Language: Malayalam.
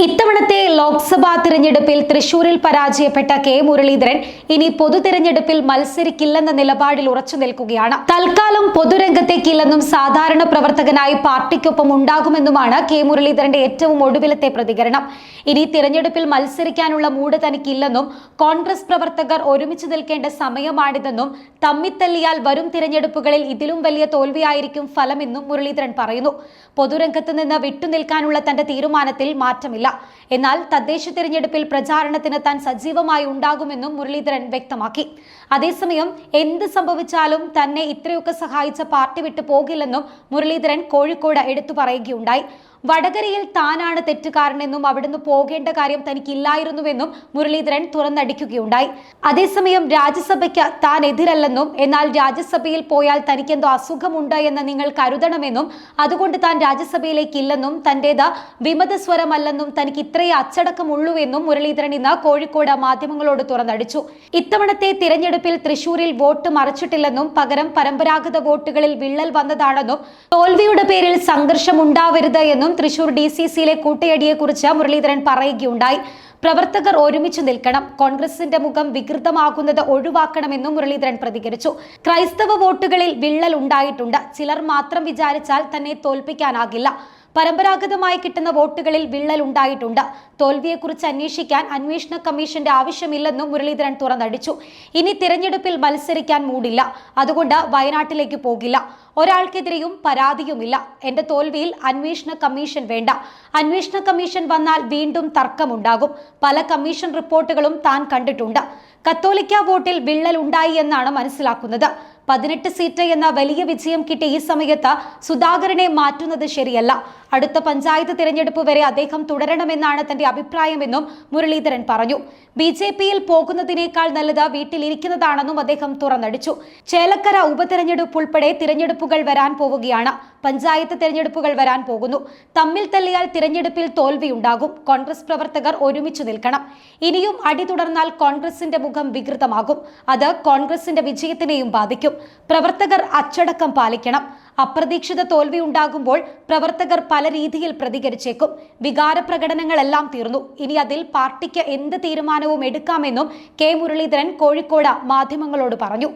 ഇത്തവണത്തെ ലോക്സഭാ തിരഞ്ഞെടുപ്പിൽ തൃശൂരിൽ പരാജയപ്പെട്ട കെ മുരളീധരൻ ഇനി പൊതു തിരഞ്ഞെടുപ്പിൽ മത്സരിക്കില്ലെന്ന നിലപാടിൽ ഉറച്ചു നിൽക്കുകയാണ്. തൽക്കാലം പൊതുരംഗത്തേക്കില്ലെന്നും സാധാരണ പ്രവർത്തകനായി പാർട്ടിക്കൊപ്പം ഉണ്ടാകുമെന്നുമാണ് കെ മുരളീധരന്റെ ഏറ്റവും ഒടുവിലത്തെ പ്രതികരണം. ഇനി തിരഞ്ഞെടുപ്പിൽ മത്സരിക്കാനുള്ള മൂഡ് തനിക്കില്ലെന്നും കോൺഗ്രസ് പ്രവർത്തകർ ഒരുമിച്ച് നിൽക്കേണ്ട സമയമാണിതെന്നും തമ്മിത്തല്ലിയാൽ വരും തിരഞ്ഞെടുപ്പുകളിൽ ഇതിലും വലിയ തോൽവിയായിരിക്കും ഫലമെന്നും മുരളീധരൻ പറയുന്നു. പൊതുരംഗത്ത് നിന്ന് വിട്ടുനിൽക്കാനുള്ള തന്റെ തീരുമാനത്തിൽ മാറ്റമില്ല. എന്നാൽ തദ്ദേശ തിരഞ്ഞെടുപ്പിൽ പ്രചാരണത്തിന് താൻ സജീവമായി ഉണ്ടാകുമെന്നും മുരളീധരൻ വ്യക്തമാക്കി. അതേസമയം എന്ത് സംഭവിച്ചാലും തന്നെ ഇത്രയൊക്കെ സഹായിച്ച പാർട്ടി വിട്ടു പോകില്ലെന്നും മുരളീധരൻ കോഴിക്കോട് എടുത്തു പറയുകയുണ്ടായി. വടകരയിൽ താനാണ് തെറ്റുകാരനെന്നും അവിടുന്ന് പോകേണ്ട കാര്യം തനിക്കില്ലായിരുന്നുവെന്നും മുരളീധരൻ തുറന്നടിക്കുകയുണ്ടായി. അതേസമയം രാജ്യസഭയ്ക്ക് താൻ എതിരല്ലെന്നും എന്നാൽ രാജ്യസഭയിൽ പോയാൽ തനിക്കെന്തോ അസുഖമുണ്ട് എന്ന് നിങ്ങൾ കരുതണമെന്നും അതുകൊണ്ട് താൻ രാജ്യസഭയിലേക്കില്ലെന്നും തന്റേത് വിമതസ്വരമല്ലെന്നും തനിക്ക് ഇത്രയേ അച്ചടക്കമുള്ളൂവെന്നും മുരളീധരൻ ഇന്ന് കോഴിക്കോട് മാധ്യമങ്ങളോട് തുറന്നടിച്ചു. ഇത്തവണത്തെ തിരഞ്ഞെടുപ്പിൽ തൃശൂരിൽ വോട്ട് മറിച്ചിട്ടില്ലെന്നും പകരം പരമ്പരാഗത വോട്ടുകളിൽ വിള്ളൽ വന്നതാണെന്നും തോൽവിയുടെ പേരിൽ സംഘർഷമുണ്ടാവരുത് എന്നും തൃശൂർ DCCയിലെ കൂട്ടയടിയെക്കുറിച്ച് മുരളീധരൻ പറയുകയുണ്ടായി. പ്രവർത്തകർ ഒരുമിച്ച് നിൽക്കണം, കോൺഗ്രസിന്റെ മുഖം വികൃതമാകുന്നത് ഒഴിവാക്കണമെന്നും മുരളീധരൻ പ്രതികരിച്ചു. ക്രൈസ്തവ വോട്ടുകളിൽ വിള്ളൽ ഉണ്ടായിട്ടുണ്ട്. ചിലർ മാത്രം വിചാരിച്ചാൽ തന്നെ തോൽപ്പിക്കാനാകില്ല. പരമ്പരാഗതമായി കിട്ടുന്ന വോട്ടുകളിൽ വിള്ളൽ ഉണ്ടായിട്ടുണ്ട്. തോൽവിയെക്കുറിച്ച് അന്വേഷിക്കാൻ അന്വേഷണ കമ്മീഷന്റെ ആവശ്യമില്ലെന്നും മുരളീധരൻ തുറന്നടിച്ചു. ഇനി തിരഞ്ഞെടുപ്പിൽ മത്സരിക്കാൻ മൂടില്ല, അതുകൊണ്ട് വയനാട്ടിലേക്ക് പോകില്ല. ഒരാൾക്കെതിരെയും പരാതിയുമില്ല. എന്റെ തോൽവിയിൽ അന്വേഷണ കമ്മീഷൻ വേണ്ട. അന്വേഷണ കമ്മീഷൻ വന്നാൽ വീണ്ടും തർക്കമുണ്ടാകും. പല കമ്മീഷൻ റിപ്പോർട്ടുകളും താൻ കണ്ടിട്ടുണ്ട്. കത്തോലിക്ക വോട്ടിൽ വിള്ളൽ ഉണ്ടായി എന്നാണ് മനസ്സിലാക്കുന്നത്. 18 സീറ്റ് എന്ന വലിയ വിജയം കിട്ടിയ ഈ സമയത്ത് സുധാകരനെ മാറ്റുന്നത് ശരിയല്ല. അടുത്ത പഞ്ചായത്ത് തിരഞ്ഞെടുപ്പ് വരെ അദ്ദേഹം തുടരണമെന്നാണ് തന്റെ അഭിപ്രായമെന്നും മുരളീധരൻ പറഞ്ഞു. BJPയിൽ പോകുന്നതിനേക്കാൾ നല്ലത് വീട്ടിലിരിക്കുന്നതാണെന്നും അദ്ദേഹം തുറന്നടിച്ചു. ചേലക്കര ഉപതെരഞ്ഞെടുപ്പ് ഉൾപ്പെടെ തിരഞ്ഞെടുപ്പുകൾ വരാൻ പോവുകയാണ്. പഞ്ചായത്ത് തിരഞ്ഞെടുപ്പുകൾ വരാൻ പോകുന്നു. തമ്മിൽ തല്ലിയാൽ തിരഞ്ഞെടുപ്പിൽ തോൽവിയുണ്ടാകും. കോൺഗ്രസ് പ്രവർത്തകർ ഒരുമിച്ച് നിൽക്കണം. ഇനിയും അടി തുടർന്നാൽ കോൺഗ്രസിന്റെ മുഖം വികൃതമാകും. അത് കോൺഗ്രസിന്റെ വിജയത്തിനെയും ബാധിക്കും. പ്രവർത്തകർ അച്ചടക്കം പാലിക്കണം. അപ്രതീക്ഷിത തോൽവി ഉണ്ടാകുമ്പോൾ പ്രവർത്തകർ പല രീതിയിൽ പ്രതികരിച്ചേക്കും. വികാര പ്രകടനങ്ങളെല്ലാം തീർന്നു. ഇനി അതിൽ പാർട്ടിക്ക് എന്ത് തീരുമാനവും എടുക്കാമെന്നും കെ മുരളീധരൻ കോഴിക്കോട് മാധ്യമങ്ങളോട് പറഞ്ഞു.